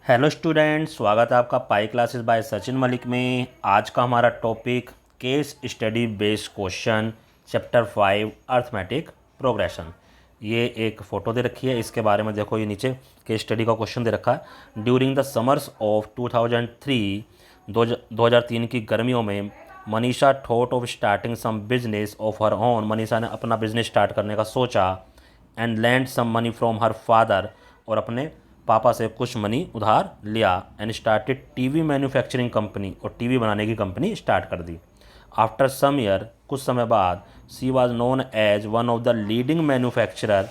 Hello student, स्वागत है आपका pi classes bye Sachin Malik में। आज का हमारा topic case study based question chapter 5 arithmetic progression. ये एक फ़ोटो दे रखी है, इसके बारे में देखो। ये नीचे केस स्टडी का क्वेश्चन दे रखा है। ड्यूरिंग द समर्स ऑफ 2003 2003 की गर्मियों में Manisha thought of starting some business of her own. Manisha ने अपना बिजनेस स्टार्ट करने का सोचा। And lend some money from her father, और अपने पापा से कुछ मनी उधार लिया। And started TV manufacturing company, और टीवी बनाने की कंपनी स्टार्ट कर दी। आफ्टर सम ईयर, कुछ समय बाद, she was known as one of the leading manufacturer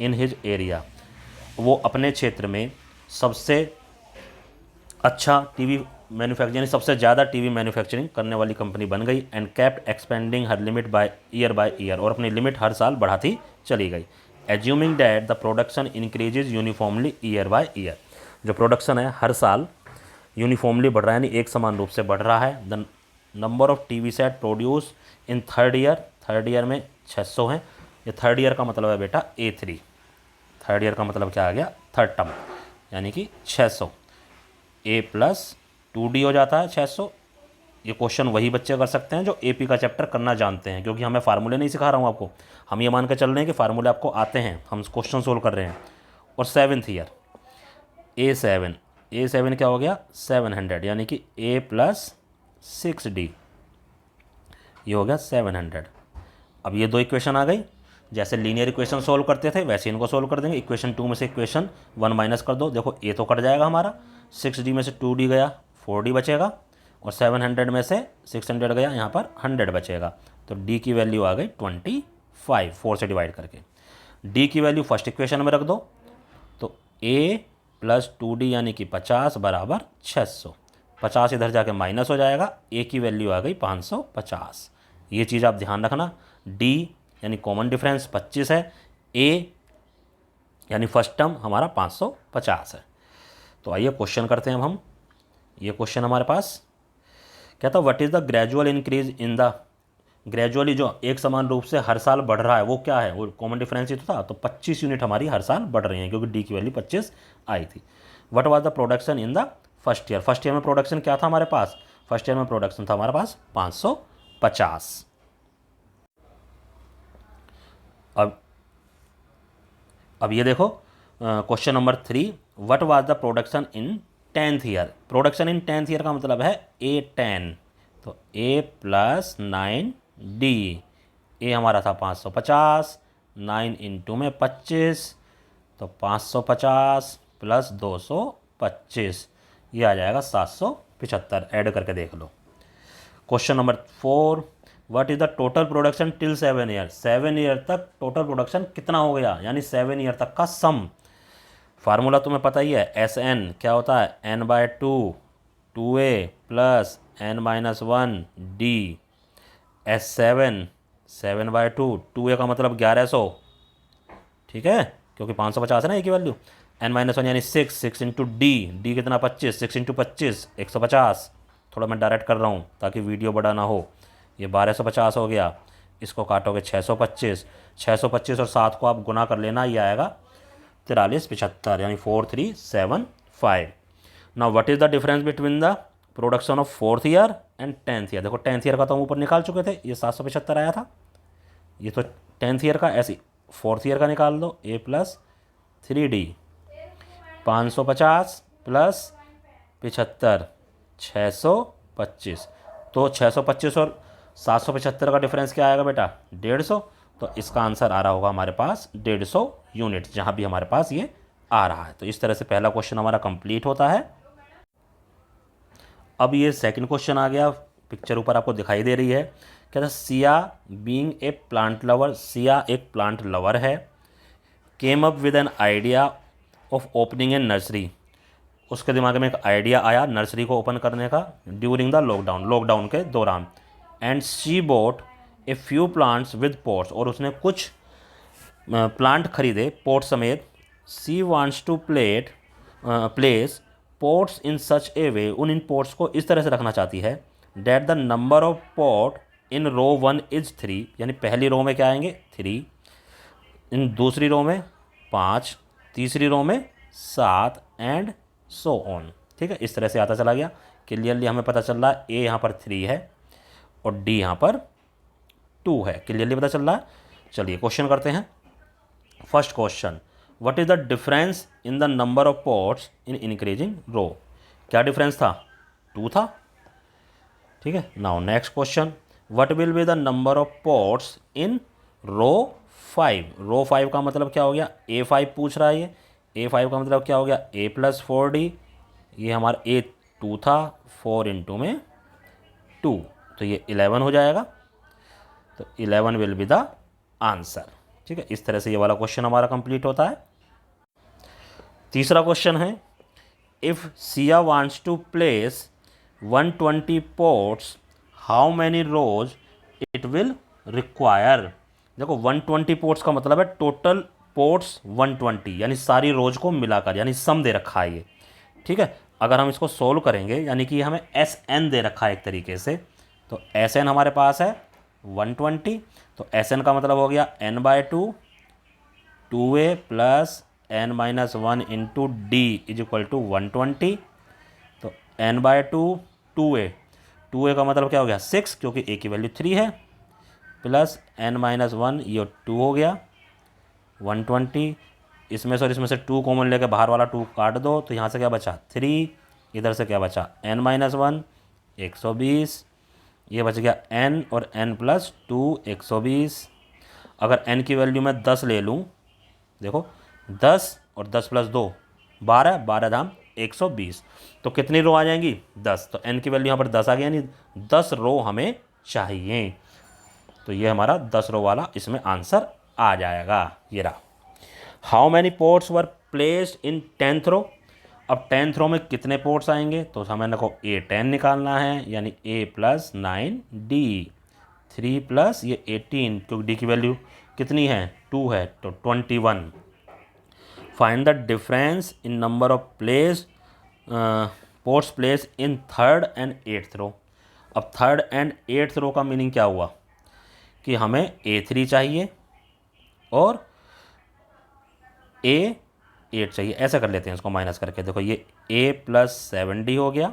in his area. वो अपने क्षेत्र में सबसे अच्छा टीवी मैन्युफैक्चर यानी सबसे ज़्यादा टीवी मैन्युफैक्चरिंग करने वाली कंपनी बन गई। And kept expanding her limit by year, और अपनी लिमिट हर साल बढ़ाती चली गई। Assuming that the production increases uniformly year by year. जो प्रोडक्शन है हर साल यूनिफॉर्मली बढ़ रहा है, यानी एक समान रूप से बढ़ रहा है। The number of TV set produce in third year में 600 हैं। ये थर्ड ईयर का मतलब है बेटा A3। थर्ड ईयर का मतलब क्या आ गया? थर्ड टर्म, यानी कि 600। A+2D हो जाता है 600। ये क्वेश्चन वही बच्चे कर सकते हैं जो AP का चैप्टर करना जानते हैं, क्योंकि हमें फार्मूले नहीं सिखा रहा हूँ आपको। हम ये मान के चल रहे हैं कि फार्मूले आपको आते हैं, हम क्वेश्चन सोल्व कर रहे हैं। और 7th ईयर A7 क्या हो गया? 700, यानी कि A+6D, ये हो गया 700। अब ये दो इक्वेशन आ गई। जैसे लीनियर इक्वेशन सोल्व करते थे वैसे इनको सोल्व कर देंगे। इक्वेशन 2 में से इक्वेशन 1 माइनस कर दो। देखो A तो कट जाएगा हमारा, 6D में से 2D गया, 4D बचेगा, और 700 में से 600 गया, यहाँ पर 100 बचेगा। तो D की वैल्यू आ गई 25, 4 से डिवाइड करके। D की वैल्यू फर्स्ट इक्वेशन में रख दो, तो A+2D यानी कि 50 बराबर 600। 50 इधर जाके माइनस हो जाएगा, A की वैल्यू आ गई 550। ये चीज़ आप ध्यान रखना। D यानी कॉमन डिफरेंस 25 है, A यानी फर्स्ट टर्म हमारा 550 है। तो आइए क्वेश्चन करते हैं अब हम। ये क्वेश्चन हमारे पास क्या था? What is the gradual increase in the, gradually जो एक समान रूप से हर साल बढ़ रहा है वो क्या है? वो कॉमन डिफरेंस ही तो था। तो 25 यूनिट हमारी हर साल बढ़ रही हैं, क्योंकि डी की वैल्यू 25 आई थी। What was the production in the first year? First year में प्रोडक्शन क्या था हमारे पास? फर्स्ट ईयर में प्रोडक्शन था हमारे पास 550। अब ये देखो question number 3, what was the production in 10th year? Production in 10th year का मतलब है A10। तो A+9D। ए हमारा था 550, 9 इंटू में 25, तो 550 प्लस 225, ये आ जाएगा 775। ऐड करके देख लो। Question number 4, what is the total production till 7 year? 7 year तक टोटल प्रोडक्शन कितना हो गया, यानी 7 ईयर तक का सम। फार्मूला तुम्हें पता ही है, SN क्या होता है? N/2 2A plus N-1D S7 7/2 2A का मतलब 1100, ठीक है, क्योंकि 550 है ना A की वैल्यू। N-1 यानी 6 इंटू D कितना? 25, 6 इंटू 25 150। थोड़ा मैं डायरेक्ट कर रहा हूँ ताकि वीडियो बड़ा ना हो। ये 1250 हो गया, इसको काटोगे 625, 625 और 7 को आप गुना कर लेना, ये आएगा 4375, यानी 4375। Now what is the difference between the production of 4th year and 10th year? देखो 10th ईयर का तो हम ऊपर निकाल चुके थे, ये 775 आया था। ये तो 10th ईयर का, ऐसे 4th ईयर का निकाल दो। A+3D 550 plus 75 625। तो 625 और 775 का डिफरेंस क्या आएगा बेटा? 150। तो इसका आंसर आ रहा होगा हमारे पास 150 यूनिट, जहाँ भी हमारे पास ये आ रहा है। तो इस तरह से पहला क्वेश्चन हमारा कंप्लीट होता है। अब ये सेकंड क्वेश्चन आ गया, पिक्चर ऊपर आपको दिखाई दे रही है। क्या था? Siya being a plant lover, Siya एक प्लांट लवर है, came up with an idea of opening A nursery. उसके दिमाग में एक आइडिया आया नर्सरी को ओपन करने का ड्यूरिंग द लॉकडाउन के दौरान। And she bought a few plants with pots, और उसने कुछ प्लांट खरीदे पोट समेत। She wants to place pots in such a way, उन इन पोट्स को इस तरह से रखना चाहती है, that the number of pot in row 1 is 3, यानी पहली रो में क्या आएंगे? 3, इन दूसरी रो में 5, तीसरी रो में 7 एंड सो ऑन। ठीक है, इस तरह से आता चला गया। क्लियरली हमें पता चल रहा है ए यहाँ पर 3 है और डी यहाँ पर 2 है। क्लियरली पता चल रहा है। चलिए क्वेश्चन करते हैं। First question, what is the difference in the number of pots in increasing row. क्या डिफरेंस था? 2 था। ठीक है, now next question, what will be the number of pots in row 5। Row 5 का मतलब क्या हो गया? A5 पूछ रहा है ये। A5 का मतलब क्या हो गया? A+4D। ये हमारा A2 था, 4 इंटू में 2, तो ये 11 हो जाएगा। तो 11 विल बी द आंसर। ठीक है, इस तरह से ये वाला क्वेश्चन हमारा कंप्लीट होता है। तीसरा क्वेश्चन है, if Siya wants to place 120 pots, how many rows it will require. देखो 120 पोर्ट्स का मतलब है टोटल पोर्ट्स 120, यानी सारी रोज को मिलाकर, यानी सम दे रखा है ये। ठीक है, अगर हम इसको सोल्व करेंगे, यानी कि हमें SN दे रखा है एक तरीके से, तो SN हमारे पास है 120। तो SN का मतलब हो गया n/2, 2a plus n-1 into D is equal to 120। तो n/2 2a, 2a का मतलब क्या हो गया? 6, क्योंकि a की वैल्यू 3 है, प्लस n-1, ये 2 हो गया 120। इसमें से और इसमें से 2 कॉमन लेके बाहर वाला 2 काट दो, तो यहाँ से क्या बचा? 3। इधर से क्या बचा? n-1 120। ये बच गया n और n+2 120। अगर n की वैल्यू मैं 10 ले लूँ, देखो 10 और 10+2 12, 12 दाम 120। तो कितनी रो आ जाएंगी? 10। तो n की वैल्यू यहाँ पर 10 आ गई, यानी 10 रो हमें चाहिए। तो ये हमारा 10 रो वाला इसमें आंसर आ जाएगा। ये रहा। How many ports were placed in 10th रो। अब 10th रो में कितने पोर्ट्स आएंगे? तो हमें देखो A10 निकालना है, यानी A+9 D, 3 प्लस ये 18, क्योंकि डी की वैल्यू कितनी है? 2 है, तो 21। Find the difference in number of place ports place in 3rd and 8th रो। अब 3rd एंड 8th रो का मीनिंग क्या हुआ? कि हमें A3 चाहिए और A8 चाहिए। ऐसा कर लेते हैं इसको माइनस करके। देखो ये A+7D हो गया,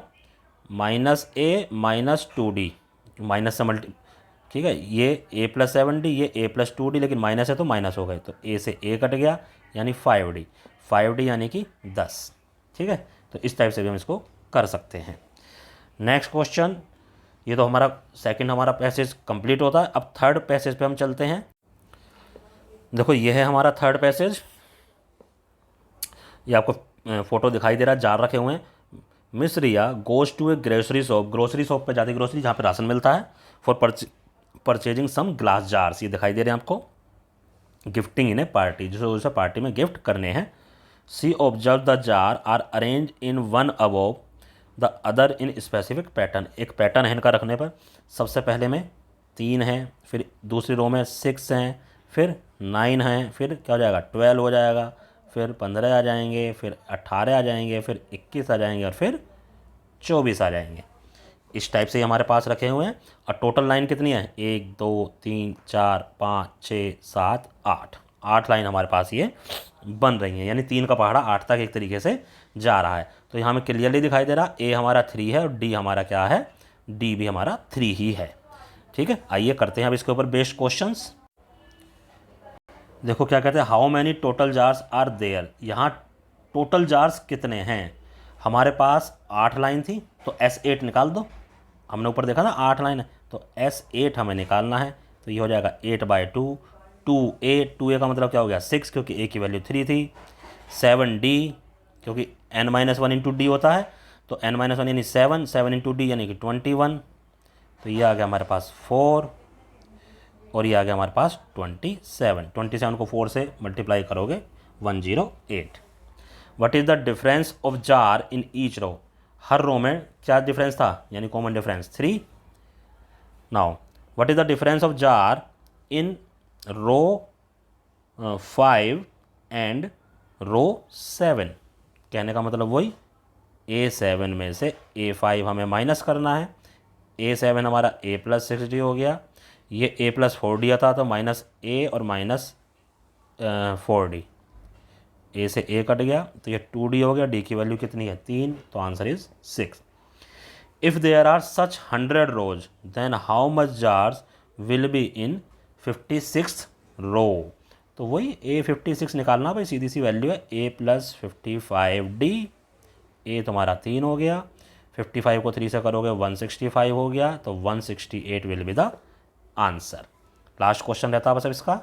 -A-2D, माइनस से मल्टी। ठीक है, ये A+7D, ये A+2D, लेकिन माइनस है तो माइनस हो गए, तो A से A कट गया, यानी 5D। 5D यानी कि 10। ठीक है, तो इस टाइप से भी हम इसको कर सकते हैं। नेक्स्ट क्वेश्चन, ये तो हमारा सेकंड हमारा पैसेज कंप्लीट होता है। अब थर्ड पैसेज पे हम चलते हैं। देखो ये है हमारा थर्ड पैसेज। ये आपको फोटो दिखाई दे रहा है, जार रखे हुए हैं। Miss Riya goes to a grocery shop. Grocery shop पे जाती है, ग्रोसरी जहाँ पे राशन मिलता है, for purchasing some glass jars. ये दिखाई दे रहे हैं आपको। गिफ्टिंग इन ए पार्टी, जो उसे पार्टी में गिफ्ट करने हैं। She observe the jar are arrange in one above the other in specific pattern. एक पैटर्न है इनका रखने पर। सबसे पहले में 3 हैं, फिर दूसरी रो में 6 हैं, फिर 9 हैं, फिर क्या हो जाएगा? 12 हो जाएगा, फिर 15 आ जाएंगे, फिर 18 आ जाएंगे, फिर 21 आ जाएंगे, और फिर 24 आ जाएंगे। इस टाइप से हमारे पास रखे हुए हैं। और टोटल लाइन कितनी है? 1 2 3 4 5 6 7 8, 8 लाइन हमारे पास ये बन रही हैं, यानी 3 का पहाड़ा 8 तक एक तरीके से जा रहा है। तो यहाँ हमें क्लियरली दिखाई दे रहा, ए हमारा 3 है और डी हमारा क्या है? डी भी हमारा 3 ही है। ठीक है, आइए करते हैं अब इसके ऊपर बेस्ड क्वेश्चंस। देखो क्या कहते हैं, how many total jars are there. यहाँ टोटल जार्स कितने हैं? हमारे पास 8 लाइन थी, तो S8 निकाल दो। हमने ऊपर देखा ना 8 लाइन है, तो S8 हमें निकालना है। तो ये हो जाएगा 8/2, 2A का मतलब क्या हो गया? 6, क्योंकि A की वैल्यू 3 थी। 7D, क्योंकि n-1 इंटू डी होता है, तो n-1 यानी 7, 7 इंटू डी यानी कि 21। तो ये आ गया हमारे पास 4, और ये आ गया हमारे पास 27। 27 को 4 से मल्टीप्लाई करोगे 108। What is the difference of jar in each row. हर रो में क्या डिफरेंस था? यानी common difference 3। Now what is the difference of jar in row 5 and row 7। कहने का मतलब वही, A7 में से A5 हमें माइनस करना है। A7 हमारा A+6D हो गया, ये A+4D था, तो -A और -4D, ए से ए कट गया तो ये 2d हो गया, डी की वैल्यू कितनी है 3, तो answer is 6। If there are such 100 rows then how much jars will be in 56 row. तो वही A56 निकालना भाई, सीधी सी वैल्यू है A + 55D। ए तुम्हारा 3 हो गया, 55 को 3 से करोगे 165 हो गया, तो 168 will be the answer. Last question रहता है बस अब इसका,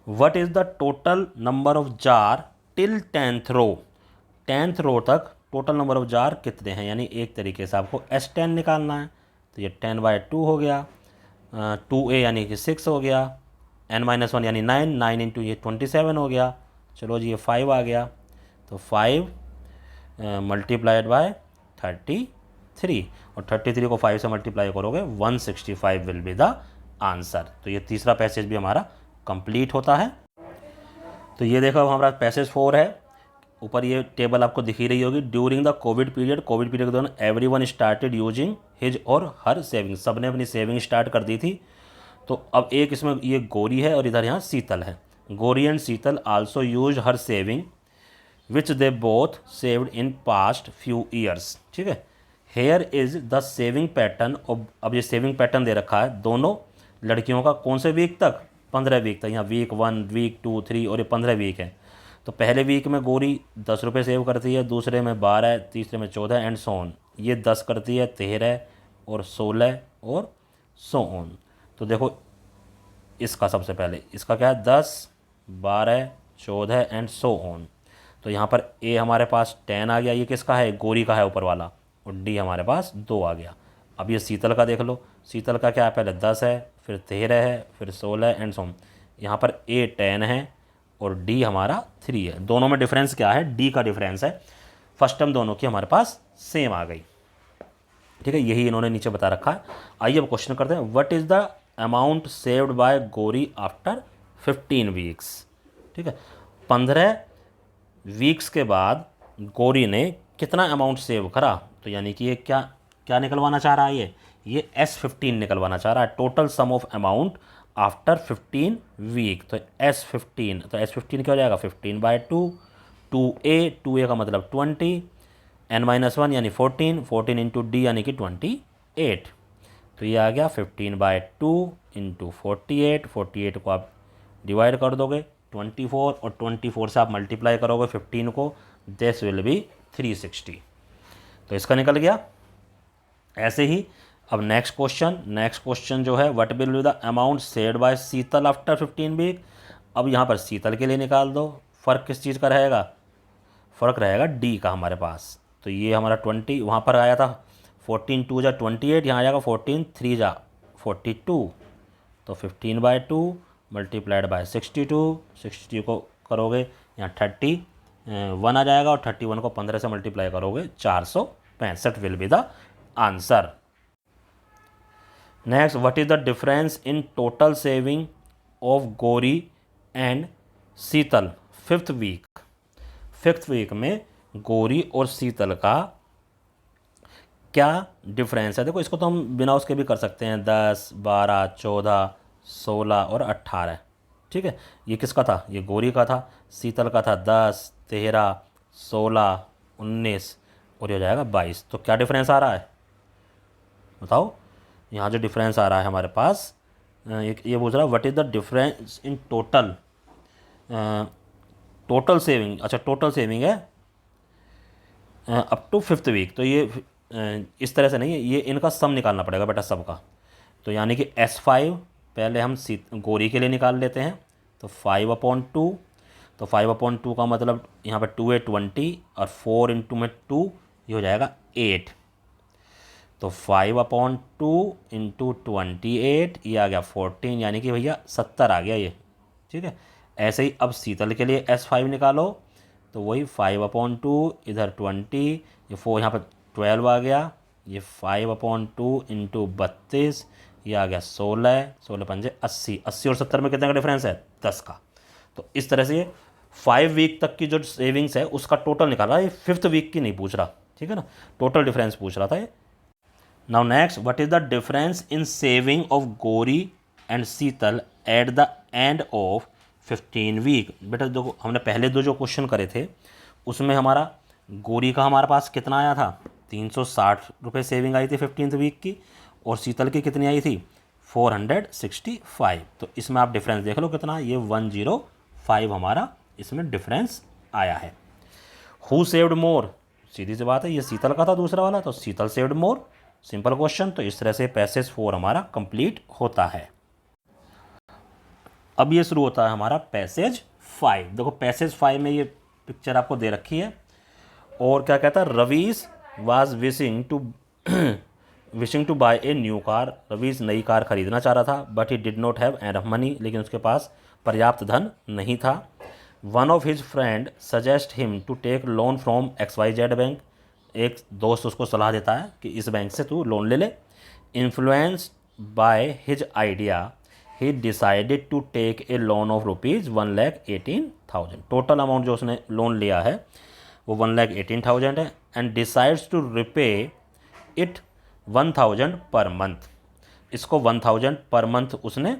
what is the total number of jar till 10th row. 10th row तक टोटल नंबर ऑफ जार कितने हैं, यानी एक तरीके से आपको S10 निकालना है। तो ये 10/2 हो गया, 2A यानी कि 6 हो गया, n-1 यानी 9, 9 इंटू ये 27 हो गया। चलो जी ये 5 आ गया, तो 5 मल्टीप्लाइड बाय 33, और 33 को 5 से मल्टीप्लाई करोगे 165 विल बी द आंसर। तो ये तीसरा पैसेज भी हमारा कंप्लीट होता है। तो ये देखो हमारा पैसेज 4 है, ऊपर ये टेबल आपको दिख ही रही होगी। ड्यूरिंग द कोविड पीरियड के दौरान एवरीवन स्टार्टेड यूजिंग हिज और हर सेविंग, सब ने अपनी सेविंग स्टार्ट कर दी थी। तो अब एक इसमें ये गौरी है और इधर यहाँ शीतल है। Gauri and Sheetal also use her saving which they both saved in past few years. ठीक है, here is the saving pattern. अब ये सेविंग पैटर्न दे रखा है दोनों लड़कियों का, कौन से वीक तक, 15 वीक तक। यहाँ वीक 1, वीक 2, 3 और ये 15 वीक है। तो पहले वीक में गौरी 10 रुपये सेव करती है, दूसरे में 12, तीसरे में 14 एंड सो ऑन। ये 10 करती है, 13 और 16 और सो ऑन। तो देखो इसका सबसे पहले इसका क्या है 10, 12, 14 एंड सो ऑन। तो यहाँ पर ए हमारे पास 10 आ गया, ये किसका है, गौरी का है ऊपर वाला, और डी हमारे पास 2 आ गया। अब ये शीतल का देख लो, शीतल का क्या है, पहले 10 है, फिर 13 है, फिर 16 एंड सो ऑन। यहाँ पर ए 10 है और डी हमारा 3 है। दोनों में डिफरेंस क्या है, डी का डिफरेंस है। फर्स्ट टर्म दोनों की हमारे पास सेम आ गई। ठीक है, यही इन्होंने नीचे बता रखा है। आइए अब क्वेश्चन करते हैं, what is the amount saved bye Gauri after 15 weeks. ठीक है, 15 वीक्स के बाद गौरी ने कितना अमाउंट सेव करा। तो यानी कि ये क्या क्या निकलवाना चाह रहा है, ये S15 निकलवाना चाह रहा है, total sum of amount after 15 week. तो S15, तो S15 क्या हो जाएगा 15/2, 2A का मतलब 20, n-1 यानी 14, 14 इंटू डी यानी कि 28। तो ये आ गया 15/2 इंटू 48, 48 को आप डिवाइड कर दोगे 24, और 24 से आप मल्टीप्लाई करोगे 15 को, दिस विल बी 360। तो इसका निकल गया। ऐसे ही अब नेक्स्ट क्वेश्चन जो है, what will be the amount saved by Sheetal after 15 week. अब यहाँ पर शीतल के लिए निकाल दो, फ़र्क किस चीज़ का रहेगा, फ़र्क रहेगा डी का हमारे पास। तो ये हमारा 20 वहाँ पर आया था, 14 2 जा 28, यहाँ आ जाएगा 14 3 जा 42। तो 15/2 मल्टीप्लाइड बाय 62, 60 को करोगे यहाँ 31 आ जाएगा, और 31 को 15 से मल्टीप्लाई करोगे 465 will be the answer. Next, what is the difference in total saving of Gauri and Sheetal 5th week. 5th week में गौरी और शीतल का क्या डिफरेंस है। देखो इसको तो हम बिना उसके भी कर सकते हैं, 10, 12, 14, 16 और 18। ठीक है, ये किसका था, ये गौरी का था। शीतल का था 10, 13, 16, 19 और ये हो जाएगा 22। तो क्या डिफरेंस आ रहा है बताओ। यहाँ जो डिफरेंस आ रहा है हमारे पास, ये पूछ रहा है what is the difference in total saving. अच्छा, टोटल सेविंग है अप टू 5th वीक। तो ये इस तरह से नहीं है, ये इनका सम निकालना पड़ेगा बेटा सबका। तो यानी कि S5 पहले हम गौरी के लिए निकाल लेते हैं। तो 5/2, तो 5/2 का मतलब यहाँ पर 2 है 20, और 4 इंटू में 2 ये हो जाएगा 8। तो 5/2 इंटू 28 ये आ गया 14, यानी कि भैया 70 आ गया ये। ठीक है, ऐसे ही अब शीतल के लिए S5 निकालो। तो वही 5/2 इधर 20, ये 4 यहाँ पर 12 आ गया, ये 5/2 इंटू 32 ये आ गया 16, 16 पंजे 80, 80 और 70 में कितने का डिफरेंस है 10 का। तो इस तरह से ये 5 वीक तक की जो सेविंग्स है उसका टोटल निकाल रहा है, ये 5th वीक की नहीं पूछ रहा। ठीक है ना, टोटल डिफरेंस पूछ रहा था ये। Now next, what is the difference in saving of Gauri and Sheetal at the end of 15 week. बेटा देखो हमने पहले दो जो क्वेश्चन करे थे उसमें हमारा गोरी का हमारे पास कितना आया था, 360 रुपये सेविंग आई थी 15th वीक की, और शीतल की कितनी आई थी 465। तो इसमें आप डिफरेंस देख लो कितना, ये 105 हमारा इसमें डिफरेंस आया है। हु सेव्ड मोर, सीधी सी बात है, ये शीतल का था दूसरा वाला, तो शीतल सेव्ड मोर, सिंपल क्वेश्चन। तो इस तरह से पैसेज 4 हमारा कंप्लीट होता है। अब ये शुरू होता है हमारा पैसेज 5। देखो पैसेज 5 में ये पिक्चर आपको दे रखी है, और क्या कहता है, Ravish was wishing to buy a new car. Ravish नई कार खरीदना चाह रहा था, but he did not have enough money, लेकिन उसके पास पर्याप्त धन नहीं था। One of his friend suggest him to take loan from XYZ bank. एक दोस्त उसको सलाह देता है कि इस बैंक से तू लोन ले ले। Influenced by his idea he decided to take a loan of ₹1,18,000। Total amount जो उसने लोन लिया है वो 1,18,000 है, and decides to repay it 1,000 per month. इसको 1,000 पर मंथ उसने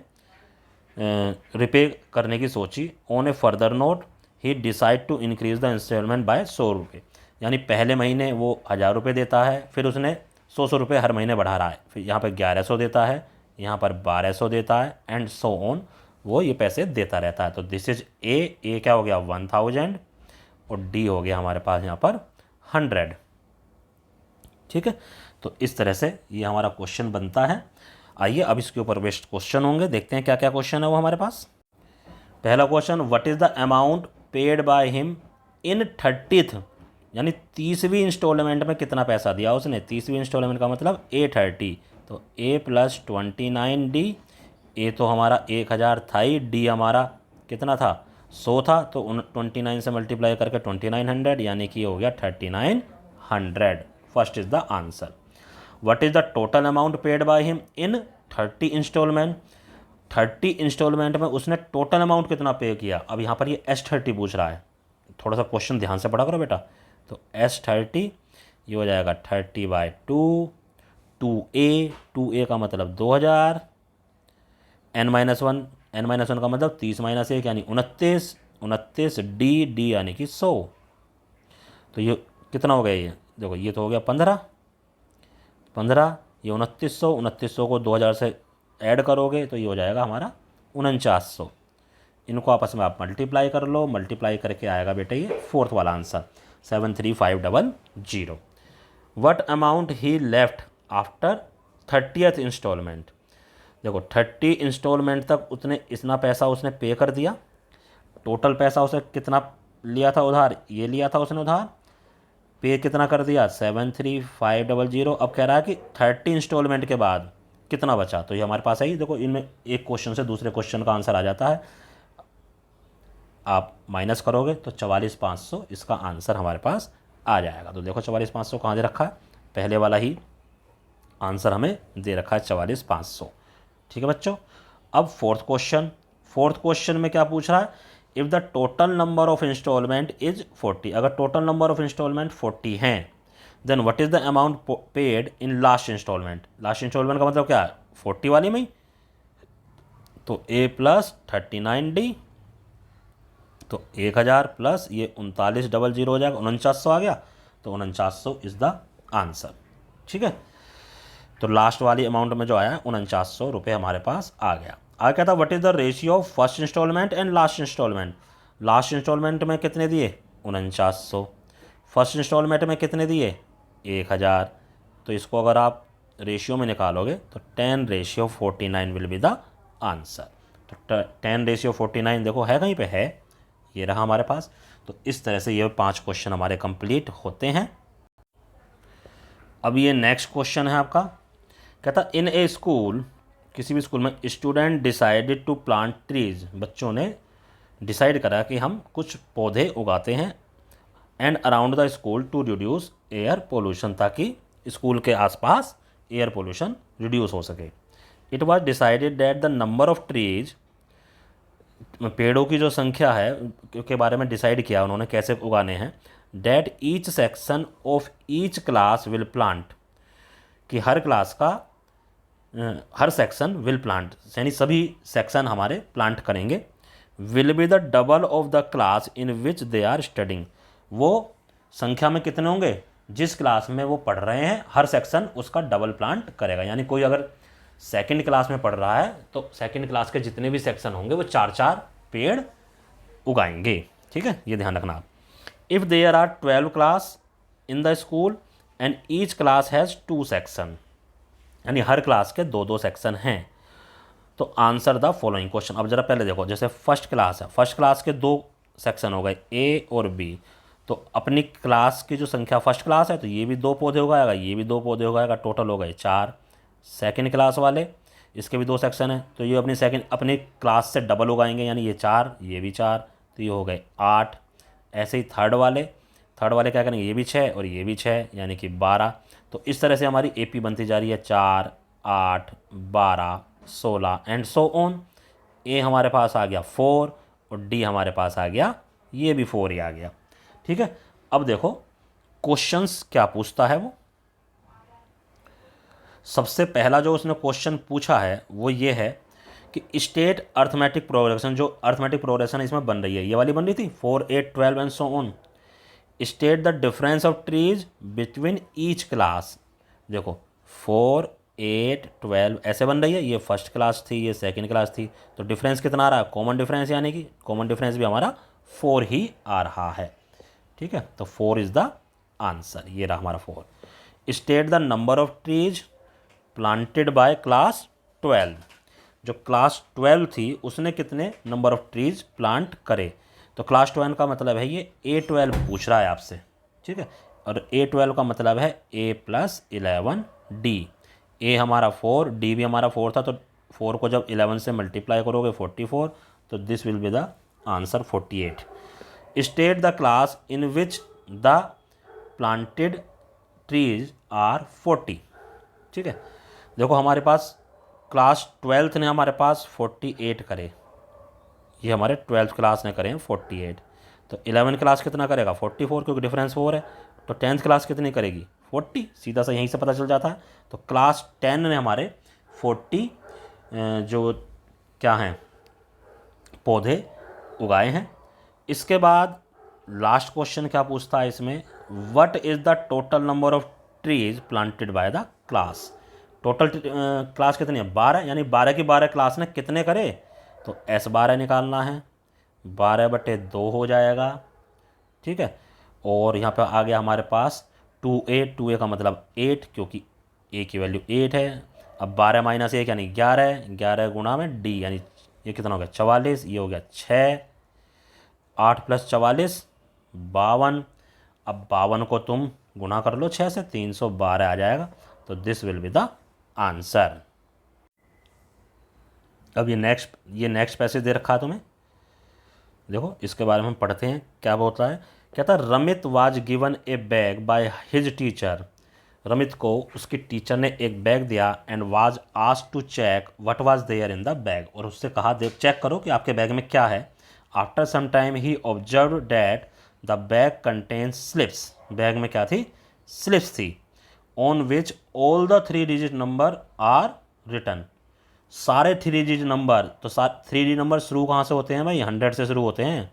रिपे करने की सोची। On a further note he decide to increase the installment by 100 रुपये। यानी पहले महीने वो 1,000 रुपये देता है, फिर उसने 100 रुपये हर महीने बढ़ा रहा है, फिर यहाँ पर 1,100 देता है, यहाँ पर 1,200 देता है, एंड सो ऑन, वो ये पैसे देता रहता है। तो दिस इज ए क्या हो गया 1,000, और डी हो गया हमारे पास यहाँ पर 100। ठीक है, तो इस तरह से ये हमारा क्वेश्चन बनता है। आइए अब इसके ऊपर बेस्ट क्वेश्चन होंगे, देखते हैं क्या क्या क्वेश्चन है वो हमारे पास। पहला question, what is the amount paid by him in 30th, यानी 30वीं इंस्टॉलमेंट में कितना पैसा दिया उसने। 30वीं इंस्टॉलमेंट का मतलब A30, तो A + 29D। ए तो हमारा 1,000 था ही, डी हमारा कितना था 100 था, तो 29 से मल्टीप्लाई करके 2,900, यानी कि हो गया 3,900। First is the answer. What is the total amount paid by him in 30 installment. 30 installment में उसने टोटल अमाउंट कितना पे किया। अब यहाँ पर ये S30 पूछ रहा है, थोड़ा सा क्वेश्चन ध्यान से पढ़ा करो बेटा। तो S30 ये हो जाएगा 30/2, 2A का मतलब 2,000, n-1 का मतलब 30-1 यानी 29 डी यानी कि 100। तो ये कितना हो गया, ये देखो ये तो हो गया 15, ये 2900 को 2,000 से ऐड करोगे तो ये हो जाएगा हमारा 4900। इनको आपस में आप मल्टीप्लाई कर लो, मल्टीप्लाई करके आएगा बेटा ये फोर्थ वाला answer 73500। What amount he left after 30th installment. देखो 30 इंस्टॉलमेंट तक उसने इतना पैसा उसने पे कर दिया। टोटल पैसा उसे कितना लिया था उधार, ये लिया था उसने उधार, पे कितना कर दिया 73500। अब कह रहा है कि 30 इंस्टॉलमेंट के बाद कितना बचा, तो ये हमारे पास है ही। देखो इनमें एक क्वेश्चन से दूसरे क्वेश्चन का आंसर आ जाता है, आप माइनस करोगे तो 44,500 इसका आंसर हमारे पास आ जाएगा। तो देखो 44,500 कहाँ दे रखा है, पहले वाला ही आंसर हमें दे रखा है 44,500। ठीक है बच्चों, अब फोर्थ क्वेश्चन में क्या पूछ रहा है, if the total number of installment is 40। अगर टोटल नंबर ऑफ इंस्टॉलमेंट 40 हैं, then what is the amount paid in last installment. Last installment का मतलब क्या है 40 वाली में ही, तो A + 39D, तो 1,000 प्लस ये 3900 हो जाएगा, 4900 आ गया, तो 4900 इज़ द आंसर। ठीक है, तो लास्ट वाली अमाउंट में जो आया 4900 रुपये हमारे पास आ गया। आगे क्या था, what is the ratio of first installment and last installment. Last installment में कितने दिए 4900, फर्स्ट इंस्टॉलमेंट में कितने दिए 1,000। तो इसको अगर आप रेशियो में निकालोगे तो 10:49 विल बी द आंसर। तो 10:49 देखो है कहीं पे है, ये रहा हमारे पास। तो इस तरह से ये 5 क्वेश्चन हमारे कंप्लीट होते हैं। अब ये नेक्स्ट क्वेश्चन है आपका, कहता इन ए स्कूल, किसी भी स्कूल में student decided to plant trees. बच्चों ने डिसाइड करा कि हम कुछ पौधे उगाते हैं, and around the school to reduce air pollution, ताकि स्कूल के आसपास एयर पोल्यूशन रिड्यूस हो सके। It was decided that the number of trees, पेड़ों की जो संख्या है के बारे में डिसाइड किया उन्होंने कैसे उगाने हैं। That each section of each class will plant, कि हर क्लास का हर सेक्शन विल प्लांट, यानी सभी सेक्शन हमारे प्लांट करेंगे। Will be the double of the class in which they are studying. वो संख्या में कितने होंगे, जिस क्लास में वो पढ़ रहे हैं हर सेक्शन उसका डबल प्लांट करेगा। यानी कोई अगर सेकंड क्लास में पढ़ रहा है तो सेकंड क्लास के जितने भी सेक्शन होंगे वो 4-4 पेड़ उगाएंगे। ठीक है, ये ध्यान रखना आप। If there are 12 class in the school and each class has 2 section, यानी हर क्लास के 2-2 सेक्शन हैं, तो आंसर द फॉलोइंग क्वेश्चन। अब जरा पहले देखो, जैसे फर्स्ट क्लास है, फर्स्ट क्लास के 2 सेक्शन हो गए ए और बी, तो अपनी क्लास की जो संख्या फर्स्ट क्लास है तो ये भी 2 पौधे उगाएगा, ये भी 2 पौधे उगाएगा, टोटल हो गए 4। सेकेंड क्लास वाले, इसके भी 2 सेक्शन हैं तो ये अपनी क्लास से डबल उगाएंगे, यानी ये 4, ये भी 4, तो ये हो गए 8। ऐसे ही थर्ड वाले क्या करेंगे, ये भी 6 और ये भी 6, यानी कि 12। तो इस तरह से हमारी एपी बनती जा रही है 4, 8, 12, 16 एंड सो ऑन। ए हमारे पास आ गया 4 और डी हमारे पास आ गया, ये भी 4 ही आ गया। ठीक है, अब देखो क्वेश्चंस क्या पूछता है वो। सबसे पहला जो उसने क्वेश्चन पूछा है वो ये है कि स्टेट अर्थमेटिक प्रोग्रेशन, जो अर्थमेटिक प्रोग्रेशन इसमें बन रही है, ये वाली बन रही थी 4, 8, 12 and so on. State the difference of trees between each class. देखो 4, 8, 12 ऐसे बन रही है, ये फर्स्ट क्लास थी, ये सेकंड क्लास थी, तो डिफरेंस कितना आ रहा है, कॉमन डिफरेंस, यानी कि कॉमन डिफरेंस भी हमारा 4 ही आ रहा है। ठीक है, तो 4 इज़ द आंसर, ये रहा हमारा 4। State the number of trees planted by class 12। जो क्लास 12 थी उसने कितने नंबर ऑफ ट्रीज प्लांट करे, तो क्लास 12 का मतलब है ये A12 पूछ रहा है आपसे। ठीक है, और A12 का मतलब है A+11D। ए हमारा 4, डी भी हमारा 4 था, तो 4 को जब 11 से मल्टीप्लाई करोगे 44, तो this will be the answer 48। State the class in which the planted trees are 40। ठीक है, देखो हमारे पास क्लास 12th ने हमारे पास 48 करे, ये हमारे 12th क्लास ने करें 48, तो 11 क्लास कितना करेगा 44, क्योंकि डिफरेंस 4 है। तो 10th क्लास कितनी करेगी 40, सीधा सा यहीं से पता चल जाता है। तो क्लास 10 ने हमारे 40 जो क्या हैं पौधे उगाए हैं। इसके बाद लास्ट क्वेश्चन क्या पूछता है इसमें, what is the total number of trees planted by the class. Total class कितनी है 12, यानी 12 की 12 क्लास ने कितने करे, तो S12 निकालना है, 12/2 हो जाएगा। ठीक है, और यहाँ पे आ गया हमारे पास 2a का मतलब 8, क्योंकि a की वैल्यू 8 है। अब 12 - 1 यानी 11, 11 गुणा में d, यानी ये कितना हो गया 44, ये हो गया 6, 8 + 44 52। अब 52 को तुम गुणा कर लो 6 से, 312 आ जाएगा, तो this will be the answer. अब ये नेक्स्ट पैसेज दे रखा है तुम्हें, देखो इसके बारे में हम पढ़ते हैं क्या होता है। कहता है Ramit was given a bag by his teacher. Ramit को उसकी टीचर ने एक बैग दिया and was asked to check what was there in the bag, और उससे कहा देख चेक करो कि आपके बैग में क्या है। After some time he observe that the bag contains slips. Bag में क्या थी, स्लिप्स थी। On which all the 3 digit number are written. सारे 3 डिजिट नंबर, तो 3 डिजिट नंबर शुरू कहाँ से होते हैं भाई, 100 से शुरू होते हैं,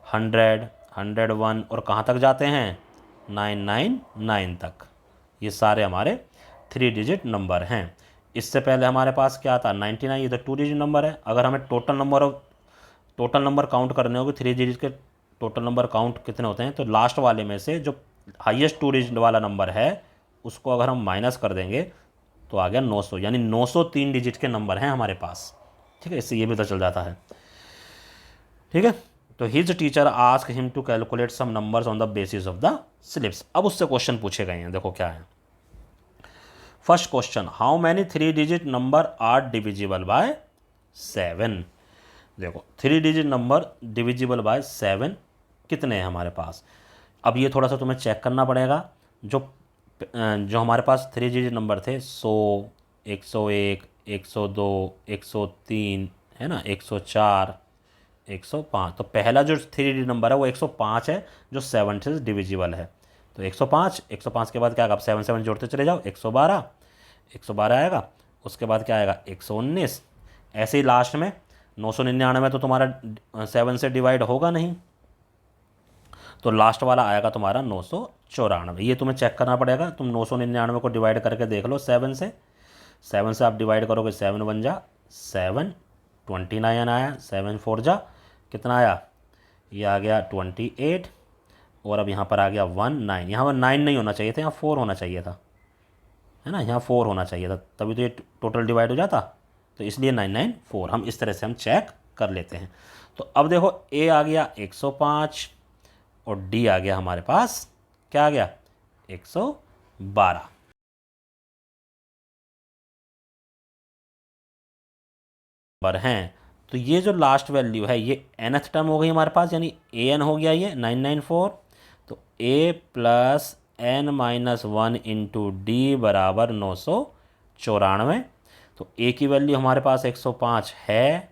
100, 101 और कहाँ तक जाते हैं 999 तक। ये सारे हमारे 3 डिजिट नंबर हैं। इससे पहले हमारे पास क्या था 99, ये तो 2 डिजिट नंबर है। अगर हमें टोटल नंबर काउंट करने होंगे 3 डिजिट के टोटल नंबर काउंट कितने होते हैं, तो लास्ट वाले में से जो हाईएस्ट 2 डिजिट वाला नंबर है उसको अगर हम माइनस कर देंगे तो आ गया 900, यानी 903 डिजिट के नंबर हैं हमारे पास। ठीक है, इससे ये भी पता चल जाता है। ठीक है, तो his teacher ask him to calculate some numbers on the basis of the slips. अब उससे क्वेश्चन पूछे गए हैं, देखो क्या है। First question, how many 3 digit number are divisible by 7। देखो 3 डिजिट नंबर डिविजिबल बाय 7 कितने हैं हमारे पास। अब ये थोड़ा सा तुम्हें चेक करना पड़ेगा। जो हमारे पास 3 डिजिट नंबर थे 100, 101, 102, 103 है ना, 104, 105, तो पहला जो 3 डिजिट नंबर है वो 105 है जो 7 से डिविजिबल है। तो 105 के बाद क्या आएगा, आप 7 7 जोड़ते चले जाओ, 112 आएगा। उसके बाद क्या आएगा 119। ऐसे ही लास्ट में 999 तो तुम्हारा 7 से डिवाइड होगा नहीं, तो लास्ट वाला आएगा तुम्हारा 994। ये तुम्हें चेक करना पड़ेगा। तुम 999 को डिवाइड करके देख लो 7 से आप डिवाइड करोगे 7 बन जा 7, 29 आया, 7 4 जा कितना आया, ये आ गया 28, और अब यहाँ पर आ गया 1 9। यहाँ पर 9 नहीं होना चाहिए था, यहाँ 4 होना चाहिए था, है ना, यहाँ 4 होना चाहिए था, तभी तो ये टोटल डिवाइड हो जाता। तो इसलिए 994 हम इस तरह से हम चेक कर लेते हैं। तो अब देखो ए आ गया 105 और डी आ गया हमारे पास, क्या आ गया 112। पर हैं, तो ये जो लास्ट वैल्यू है ये nth टर्म हो गई हमारे पास, यानी ए एन हो गया ये 994। तो a plus n minus 1 into D बराबर 994। तो a की वैल्यू हमारे पास 105 है,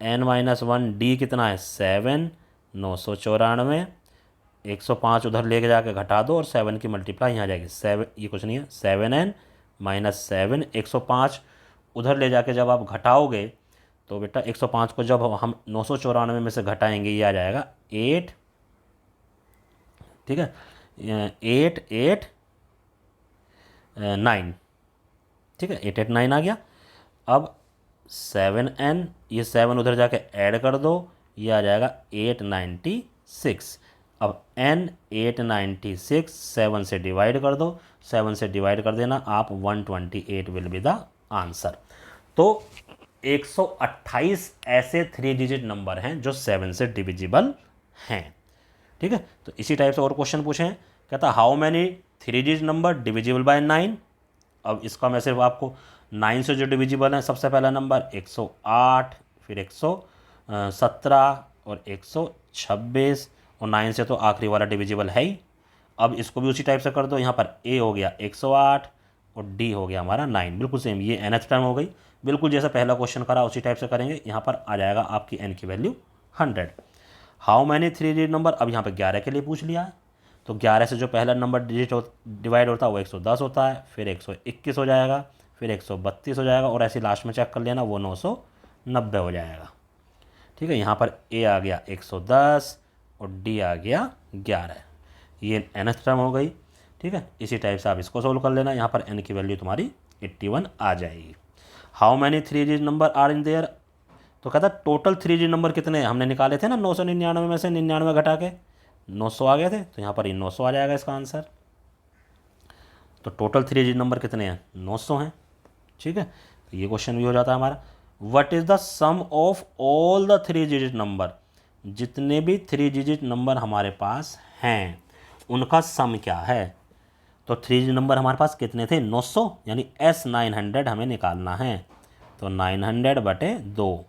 n माइनस 1 डी कितना है 7, 994। 105 उधर लेके जाके घटा दो और 7 की मल्टीप्लाई यहाँ आ जाएगी 7, ये कुछ नहीं है 7n माइनस 7। 105 उधर ले जाके जब आप घटाओगे तो बेटा 105 को जब हम 994 में से घटाएंगे ये आ जाएगा 8, ठीक है 8 8 9, ठीक है 8 8 9 आ गया। अब 7n, ये 7 उधर जाके ऐड कर दो, ये आ जाएगा 896। अब n 896 7 से डिवाइड कर दो, 7 से डिवाइड कर देना आप, 128 विल बी द आंसर। तो 128 ऐसे 3 डिजिट नंबर हैं जो 7 से डिविजिबल हैं, ठीक है। तो इसी टाइप से और क्वेश्चन पूछे हैं, कहता how many 3 digit number divisible by 9। अब इसका मैं सिर्फ आपको 9 से जो डिविजिबल है, सबसे पहला नंबर 108, फिर 117 और 126, और 9 से तो आखिरी वाला डिविजिबल है ही। अब इसको भी उसी टाइप से कर दो, यहाँ पर ए हो गया 108 और डी हो गया हमारा 9, बिल्कुल सेम, ये nth टर्म हो गई, बिल्कुल जैसा पहला क्वेश्चन करा उसी टाइप से करेंगे। यहाँ पर आ जाएगा आपकी n की value 100। How many 3 digit number, अब यहाँ पर 11 के लिए पूछ लिया है, तो 11 से जो पहला नंबर डिवाइड होता है वो 110 होता है, फिर 121 हो जाएगा, फिर 132 हो जाएगा, और ऐसे लास्ट में चेक कर लेना वो 990 हो जाएगा, ठीक है। यहाँ पर ए आ गया 110 और डी आ गया 11, ये nth टर्म हो गई, ठीक है। इसी टाइप से आप इसको सोल्व कर लेना, यहाँ पर n की वैल्यू तुम्हारी 81 आ जाएगी। How many 3 digit number are in there, तो कहता टोटल 3 डिजिट नंबर कितने हमने निकाले थे ना, 999 में से 99 घटा के 900 आ गए थे, तो यहाँ पर ये 900 आ जाएगा इसका आंसर। तो टोटल 3 डिजिट नंबर कितने हैं 900 हैं, ठीक है। तो ये क्वेश्चन भी हो जाता है हमारा। What is the sum of all the 3 digit number, जितने भी 3 डिजिट नंबर हमारे पास हैं उनका सम क्या है। तो 3 डिजिट नंबर हमारे पास कितने थे 900, यानी S900 हमें निकालना है। तो 900 बटे 2,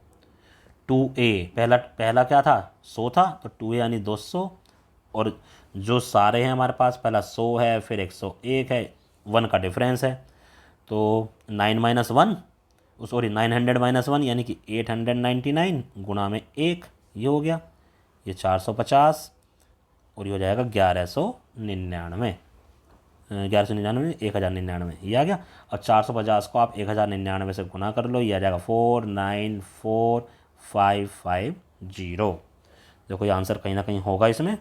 2a पहला क्या था 100 था, तो 2a यानी 200, और जो सारे हैं हमारे पास, पहला 100 है, फिर 101 है, 1 का डिफरेंस है, तो 9 माइनस 1, सॉरी 900 माइनस 1 यानी कि 899 गुणा में 1, ये हो गया, ये 450, और ये हो जाएगा 1199, 1199 1099, ये आ गया। और 450 को आप 1099 से गुना कर लो, ये आ जाएगा 494550। देखो ये आंसर कहीं ना कहीं होगा इसमें,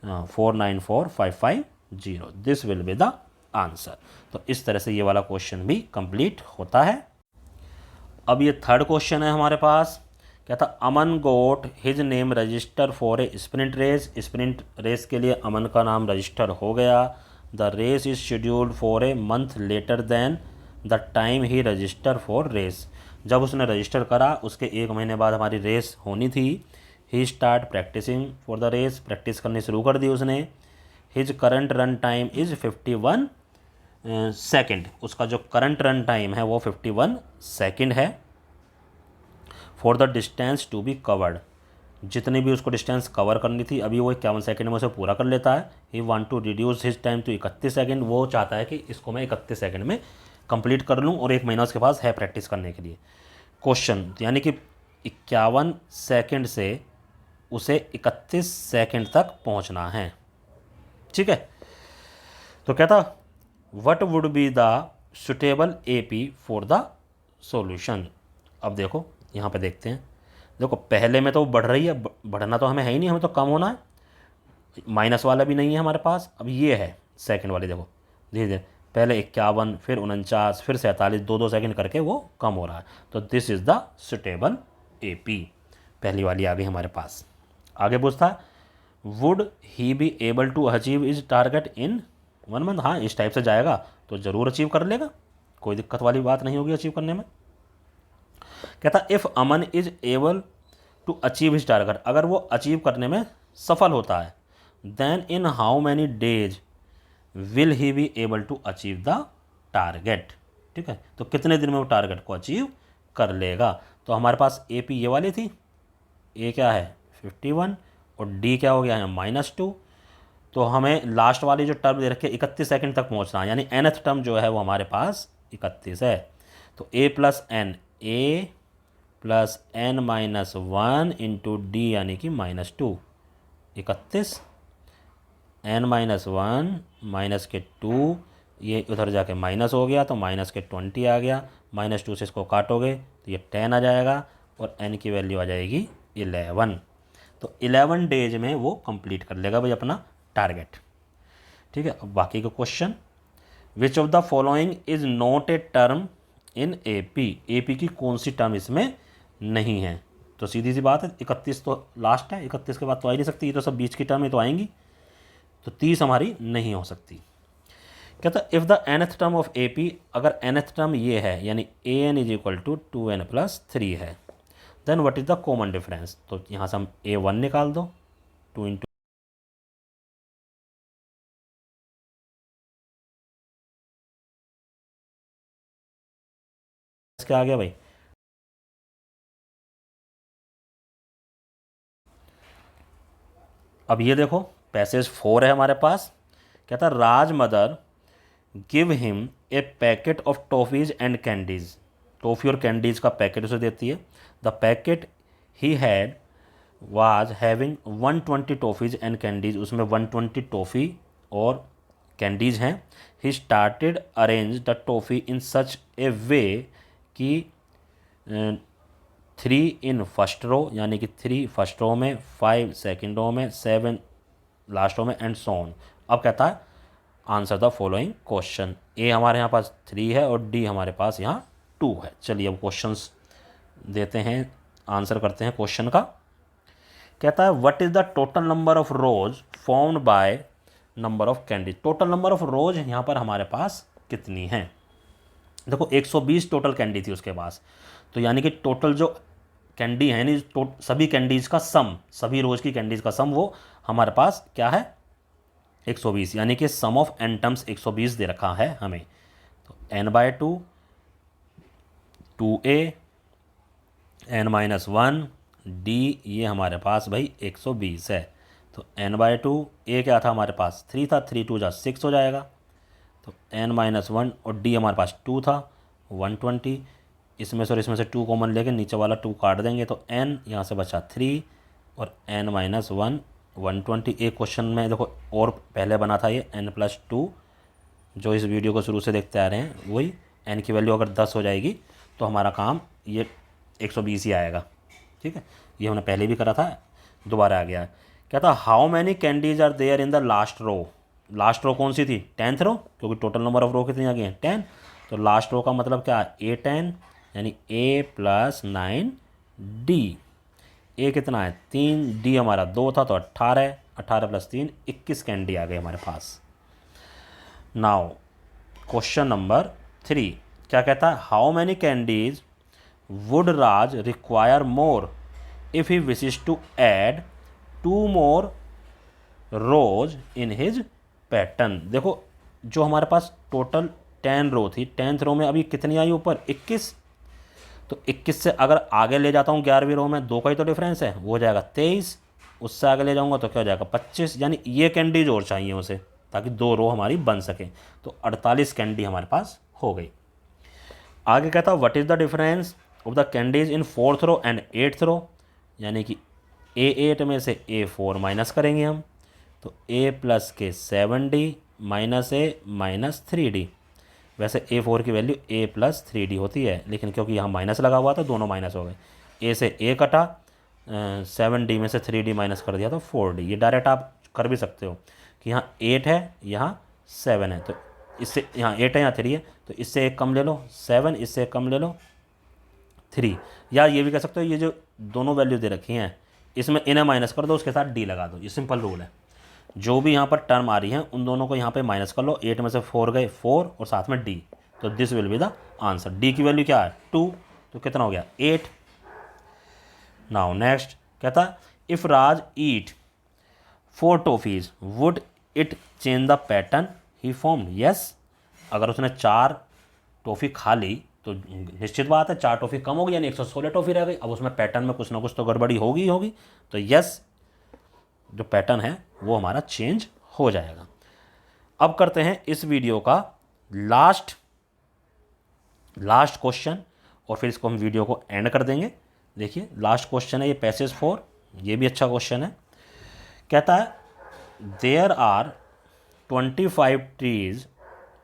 494550, this will be the answer. तो इस तरह से ये वाला क्वेश्चन भी कंप्लीट होता है। अब ये थर्ड क्वेश्चन है हमारे पास, क्या था Aman got his name register for a sprint race. Sprint race के लिए अमन का नाम रजिस्टर हो गया। The race is scheduled for a month later than the time he register for race. जब उसने रजिस्टर करा उसके 1 महीने बाद हमारी रेस होनी थी। He start practising for the race, practice करनी शुरू कर दी उसने। His current run time is 51 second, उसका जो करंट रन टाइम है वो 51 सेकेंड है। For the distance to be covered, जितनी भी उसको डिस्टेंस कवर करनी थी अभी वो 51 सेकेंड में उसे पूरा कर लेता है। He want to reduce his time to 31 second, वो चाहता है कि इसको मैं 31 सेकेंड में कंप्लीट कर लूँ, और 1 महीना उसके पास है प्रैक्टिस करने के लिए। क्वेश्चन यानी कि 51 सेकेंड से उसे 31 सेकेंड तक पहुँचना है, ठीक है। तो कहता what would be the suitable AP for the solution. अब देखो यहाँ पे देखते हैं, देखो पहले में तो वो बढ़ रही है, बढ़ना तो हमें है ही नहीं, हमें तो कम होना है, माइनस वाला भी नहीं है हमारे पास। अब ये है सेकंड वाली, देखो धीरे धीरे पहले 51, फिर 49, फिर 47, 2-2 सेकंड करके वो कम हो रहा है। तो this is the suitable AP, पहली वाली आ गई हमारे पास। आगे पूछता है would he be able to achieve is target in 1 month. हाँ, इस टाइप से जाएगा तो ज़रूर अचीव कर लेगा, कोई दिक्कत वाली बात नहीं होगी अचीव करने में। कहता if Aman is able to achieve his target, अगर वो अचीव करने में सफल होता है, then in how many days will he be able to achieve the target. ठीक है, तो कितने दिन में वो टारगेट को अचीव कर लेगा। तो हमारे पास AP ये वाली थी, A क्या है 51 और D क्या हो गया है -2। तो हमें लास्ट वाली जो टर्म दे रखी है 31 सेकंड तक पहुंचना है, यानी nth टर्म जो है वो हमारे पास 31 है। तो A plus n-1 into D यानी कि -2, 31 n-1 माइनस के 2, ये उधर जाके माइनस हो गया तो माइनस के 20 आ गया, -2 से इसको काटोगे तो ये 10 आ जाएगा और n की वैल्यू आ जाएगी 11। तो 11 डेज में वो कंप्लीट कर लेगा भाई अपना टारगेट। ठीक है, अब बाकी का question, which of the following is not a term in AP की कौन सी टर्म इसमें नहीं है। तो सीधी सी बात है, 31 तो लास्ट है, 31 के बाद तो आ ही नहीं सकती, ये तो सब बीच की टर्म ही तो आएंगी, तो 30 हमारी नहीं हो सकती। कहता if the nth term of AP, अगर nth टर्म ये है यानी an is equal to 2n+3 है, then what is the common difference. तो यहाँ से हम A1 निकाल दो, 2 इंटू क्या आ गया भाई, अब ये देखो पैसेज 4 है हमारे पास। कहता Raj mother give him a packet of toffees and candies, toffee और कैंडीज़ का पैकेट उसे देती है। The packet he had was having 120 toffees and candies, उसमें 120 टॉफ़ी और कैंडीज़ हैं। He started arrange the toffee in such a way कि 3 in first row, यानी कि 3 फर्स्ट रो में, 5 सेकेंड रो में, 7 लास्ट रो में एंड सो ऑन। अब कहता है answer the following question. A हमारे यहाँ पास 3 है और D हमारे पास यहाँ 2 है। चलिए अब क्वेश्चंस देते हैं, आंसर करते हैं क्वेश्चन का। कहता है what is the total number of rose formed by number of candies. Total number of रोज यहाँ पर हमारे पास कितनी हैं। देखो 120 टोटल कैंडी थी उसके पास, तो यानी कि टोटल जो कैंडी है यानी सभी कैंडीज़ का सम, सभी रोज़ की कैंडीज़ का सम वो हमारे पास क्या है 120, यानी कि सम ऑफ n टर्म्स 120 दे रखा है हमें। तो n/2 2a n-1 D ये हमारे पास भाई 120 है। तो n/2 a क्या था हमारे पास 3 था, 3 2 जा 6 हो जाएगा। तो n-1 और D हमारे पास 2 था 120, इसमें से और इसमें से 2 कॉमन लेके नीचे वाला 2 काट देंगे तो n यहाँ से बचा 3 और n-1 120। एक क्वेश्चन में देखो और पहले बना था ये n+2, जो इस वीडियो को शुरू से देखते आ रहे हैं वही, n की वैल्यू अगर 10 हो जाएगी तो हमारा काम ये 120 ही आएगा। ठीक है, ये हमने पहले भी करा था, दोबारा आ गया है। क्या था how many candies are there in the last row. Last row कौन सी थी 10th रो, क्योंकि टोटल नंबर ऑफ रो कितनी आ गई हैं 10। तो लास्ट रो का मतलब क्या है A10, यानी A+9 D। A कितना है 3, D हमारा 2 था तो 18, 18 + 3 21 कैंडी आ गए हमारे पास। नाउ क्वेश्चन नंबर 3 क्या कहता है how many candies would Raj require more if he wishes to add 2 more rows in his pattern. देखो जो हमारे पास टोटल 10 रो थी, 10th रो में अभी कितनी आई ऊपर 21, तो 21 से अगर आगे ले जाता हूँ 11वीं रो में 2 का ही तो डिफरेंस है, वो हो जाएगा 23, उससे आगे ले जाऊँगा तो क्या हो जाएगा 25, यानी ये कैंडीज और चाहिए उसे ताकि 2 रो हमारी बन सके। तो 48 कैंडी हमारे पास हो गई। आगे कहता what is the difference of the candies in 4th row and 8th row, यानी कि A8 में से A4 माइनस करेंगे हम, तो A+7D -A -3D। वैसे A4 की वैल्यू A+3D होती है, लेकिन क्योंकि यहाँ माइनस लगा हुआ था दोनों माइनस हो गए। ए से ए कटा, 7D में से 3D माइनस कर दिया तो 4D। ये डायरेक्ट आप कर भी सकते हो कि यहाँ 8 है, यहाँ 7 है, तो इससे यहाँ 8 है, यहाँ 3 है, तो इससे एक कम ले लो 7, इससे एक कम ले लो 3। या ये भी कह सकते हो ये जो दोनों वैल्यू दे रखी हैं इसमें इन्हें माइनस कर दो, उसके साथ डी लगा दो। ये सिंपल रूल है। जो भी यहाँ पर टर्म आ रही है उन दोनों को यहाँ पे माइनस कर लो। 8 में से 4 गए 4 और साथ में डी, तो this will be the answer. D की वैल्यू क्या है 2, तो कितना हो गया 8। नाउ नेक्स्ट कहता है if Raj eat 4 toffees would it change the pattern he formed. Yes, अगर उसने 4 टॉफ़ी खा ली तो निश्चित बात है 4 टॉफ़ी कम होगी, यानी 116 टॉफ़ी रह गई। अब उसमें पैटर्न में कुछ ना कुछ तो गड़बड़ी होगी होगी, तो यस जो पैटर्न है वो हमारा चेंज हो जाएगा। अब करते हैं इस वीडियो का लास्ट क्वेश्चन और फिर इसको हम वीडियो को एंड कर देंगे। देखिए लास्ट क्वेश्चन है ये पैसेज 4, ये भी अच्छा क्वेश्चन है। कहता है there are 25 trees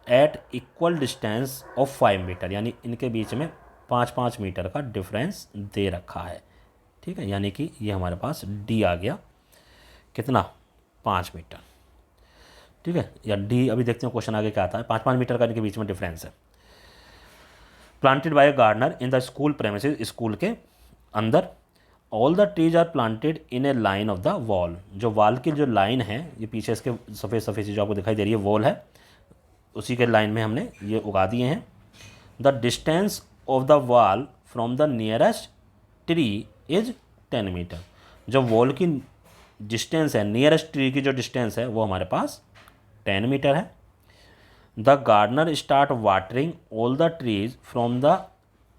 at equal distance of 5 metre, यानी इनके बीच में 5-5 मीटर का डिफरेंस दे रखा है। ठीक है, यानी कि ये हमारे पास डी आ गया कितना 5 मीटर। ठीक है, या डी अभी देखते हैं क्वेश्चन आगे क्या आता है। 5-5 मीटर का इनके बीच में डिफरेंस है। Planted by a gardener in the school premises, school के अंदर। All the trees are planted in a line of the wall, जो वॉल की जो लाइन है, ये पीछे इसके सफ़ेद सफ़ेद सी जो आपको दिखाई दे रही है वॉल है, उसी के लाइन में हमने ये उगा दिए हैं। The distance of the wall from the nearest tree is 10 metre. जो वॉल की डिस्टेंस है, नियरेस्ट ट्री की जो डिस्टेंस है वो हमारे पास 10 मीटर है। The gardener start watering all the trees from the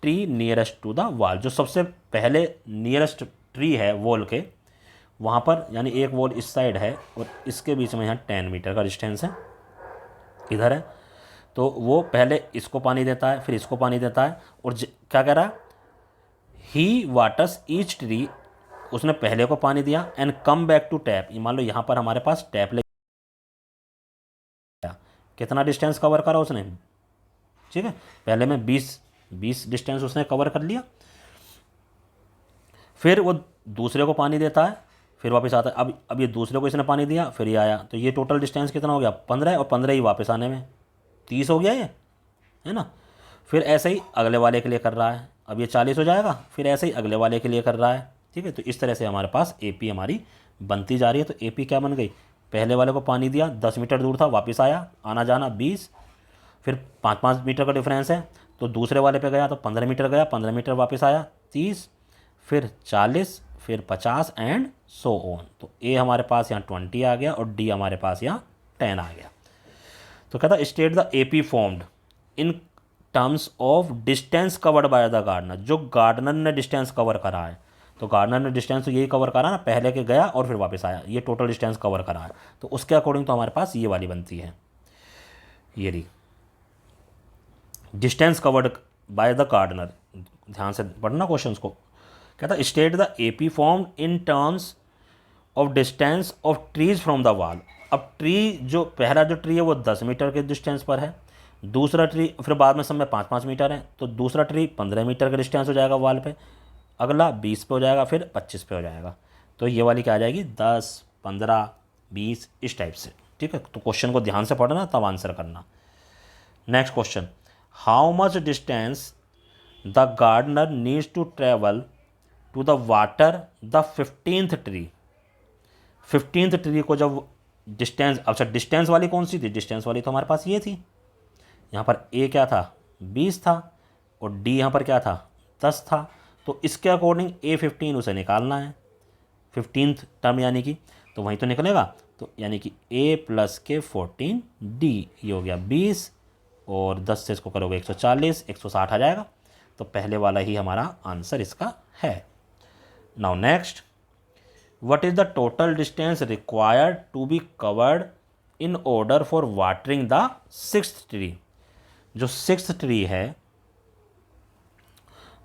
tree nearest to the wall, जो सबसे पहले नियरेस्ट ट्री है वॉल के वहाँ पर, यानी एक वॉल इस साइड है और इसके बीच में यहाँ 10 मीटर का डिस्टेंस है, इधर है, तो वो पहले इसको पानी देता है फिर इसको पानी देता है। और क्या कह रहा है ही वाटर्स ईच ट्री, उसने पहले को पानी दिया and come back to tap. मान लो यहाँ पर हमारे पास टैप ले, कितना डिस्टेंस कवर करा उसने, ठीक है, पहले में 20 डिस्टेंस उसने कवर कर लिया, फिर वो दूसरे को पानी देता है फिर वापस आता है। अब ये दूसरे को इसने पानी दिया फिर ये आया, तो ये टोटल डिस्टेंस कितना हो गया 15, और 15 ही वापस आने में 30 हो गया ये, है ना। फिर ऐसे ही अगले वाले के लिए कर रहा है, अब ये 40 हो जाएगा, फिर ऐसे ही अगले वाले के लिए कर रहा है। ठीक है, तो इस तरह से हमारे पास AP हमारी बनती जा रही है। तो AP क्या बन गई, पहले वाले को पानी दिया 10 मीटर दूर था, वापस आया, आना जाना 20, फिर 5-5 मीटर का डिफरेंस है, तो दूसरे वाले पे गया तो 15 मीटर गया, 15 मीटर वापस आया 30, फिर 40, फिर 50 एंड सो ऑन। तो A हमारे पास यहाँ 20 आ गया और D हमारे पास यहाँ 10 आ गया। तो कहता state the AP formed in terms of distance covered by the gardener, जो गार्डनर ने डिस्टेंस कवर करा है। तो गार्डनर ने डिस्टेंस तो यही कवर करा ना, पहले के गया और फिर वापस आया, ये टोटल डिस्टेंस कवर करा है, तो उसके अकॉर्डिंग तो हमारे पास ये वाली बनती है, ये रही distance covered by the gardener. ध्यान से पढ़ना क्वेश्चन को। कहता state the AP form in terms of distance of trees from the wall. अब ट्री जो पहला जो ट्री है वो 10 मीटर के डिस्टेंस पर है, दूसरा ट्री फिर बाद में सब में 5-5 मीटर है, तो दूसरा ट्री 15 मीटर का डिस्टेंस हो जाएगा वॉल पे, अगला 20 पे हो जाएगा, फिर 25 पे हो जाएगा। तो ये वाली क्या आ जाएगी 10, 15, 20 इस टाइप से। ठीक है, तो क्वेश्चन को ध्यान से पढ़ना तब आंसर करना। Next question, how much distance the gardener needs to travel to the water the 15th tree. 15th tree को जब डिस्टेंस, अच्छा डिस्टेंस वाली कौन सी थी, डिस्टेंस वाली तो हमारे पास ये थी, यहाँ पर A क्या था 20 था और D यहाँ पर क्या था 10 था, तो इसके अकॉर्डिंग A15 उसे निकालना है, 15th टर्म यानी कि, तो वहीं तो निकलेगा, तो यानी कि A + के 14 D, ये हो गया 20 और 10 से इसको करोगे 140, 160 आ जाएगा। तो पहले वाला ही हमारा आंसर इसका है। Now next, what is the total distance required to be covered in order for watering the 6th tree. जो 6th ट्री है,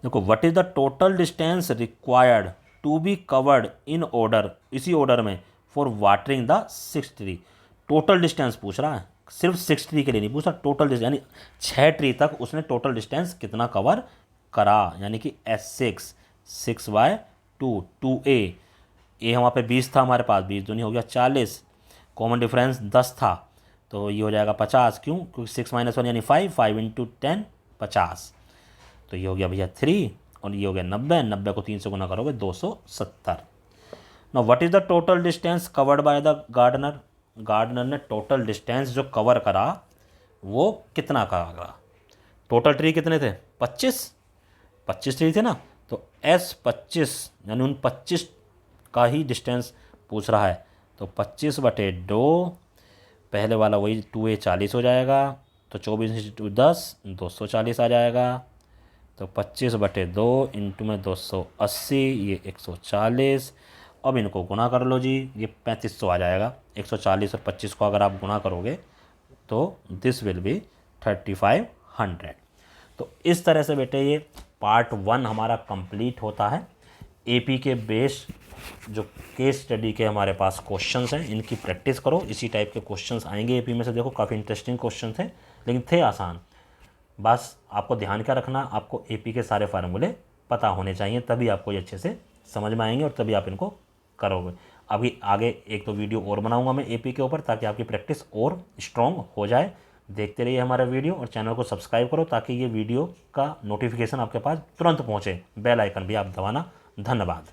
देखो what is the total distance required to be covered in order, इसी order में for watering the 6th tree. Total distance पूछ रहा है, सिर्फ 6 tree के लिए नहीं पूछ रहा, टोटल डिस्टेंस यानी 6 ट्री तक उसने टोटल डिस्टेंस कितना कवर करा, यानी कि S6 6/2, 2a, ए वहाँ पे 20 था हमारे पास, 20 दूनी हो गया 40, कॉमन डिफरेंस 10 था, तो ये हो जाएगा 50। क्यों? क्योंकि 6 - 1 यानी 5, 5 × 10 50, तो ये हो गया भैया 3, और ये हो गया 90, 90 को 3 से गुना करोगे 270। Now what is the total distance covered by the gardener? Gardener ने टोटल डिस्टेंस जो कवर करा वो कितना करा? टोटल ट्री कितने थे? 25 ट्री थे ना, तो S25 यानी उन 25 का ही डिस्टेंस पूछ रहा है, तो 25/2, पहले वाला वही 2a 40 हो जाएगा, तो 24 × 10 240 आ जाएगा, तो 25/2 इंटू में 280, ये 140। अब इनको गुना कर लो जी, ये 3500 आ जाएगा। 140 और 25 को अगर आप गुना करोगे तो दिस विल बी 3500। तो इस तरह से बेटे ये पार्ट 1 हमारा कंप्लीट होता है। एपी के बेस जो केस स्टडी के हमारे पास क्वेश्चंस हैं, इनकी प्रैक्टिस करो। इसी टाइप के क्वेश्चंस आएंगे एपी में से। देखो काफ़ी इंटरेस्टिंग क्वेश्चन थे, लेकिन थे आसान। बस आपको ध्यान क्या रखना, आपको एपी के सारे फार्मूले पता होने चाहिए, तभी आपको ये अच्छे से समझ में आएंगे और तभी आप इनको करोगे। अभी आगे एक तो वीडियो और बनाऊंगा मैं एपी के ऊपर, ताकि आपकी प्रैक्टिस और स्ट्रॉन्ग हो जाए। देखते रहिए हमारा वीडियो और चैनल को सब्सक्राइब करो, ताकि ये वीडियो का नोटिफिकेशन आपके पास तुरंत पहुँचे। बेल आइकन भी आप दबाना। धन्यवाद।